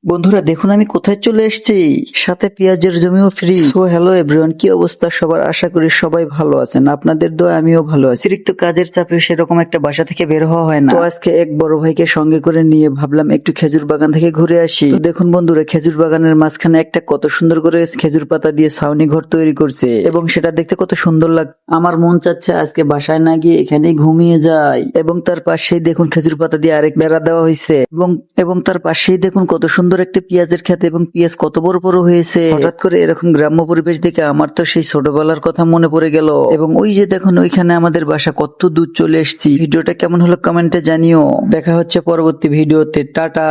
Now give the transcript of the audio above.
বন্ধুরা দেখুন আমি কোথায় চলে এসেছি, সাথে পেঁয়াজের জমিও ফ্রি। সো হ্যালো এভরিওয়ান, কি অবস্থা সবার? আশা করি সবাই ভালো আছেন, আপনাদের দোয়া আমিও ভালো আছি। অতিরিক্ত কাজের চাপে সেরকম একটা বাসা থেকে বের হওয়া হয় না, তো আজকে এক বড় ভাইকে সঙ্গে করে নিয়ে ভাবলাম একটু খেজুর বাগান থেকে ঘুরে আসি। তো দেখুন বন্ধুরা, খেজুর বাগানের মাঝখানে একটা কত সুন্দর করে খেজুর পাতা দিয়ে ছাউনি ঘর তৈরি করছে এবং সেটা দেখতে কত সুন্দর লাগ। আমার মন চাচ্ছে আজকে বাসায় না গিয়ে এখানেই ঘুমিয়ে যাই। এবং তার পাশেই দেখুন খেজুর পাতা দিয়ে আরেক বেড়া দেওয়া হয়েছে এবং এবং তার পাশেই দেখুন কত সুন্দর একটা পেঁয়াজের ক্ষেত এবং পেঁয়াজ কত বড় বড় হয়েছে। হঠাৎ করে এরকম গ্রাম্য পরিবেশ দেখে আমার তো সেই ছোটবেলার কথা মনে পড়ে গেল। এবং ওই যে দেখুন ওইখানে আমাদের বাসা, কত দূর চলে এসেছি। ভিডিওটা কেমন হলো কমেন্টে জানিও। দেখা হচ্ছে পরবর্তী ভিডিওতে। টাটা।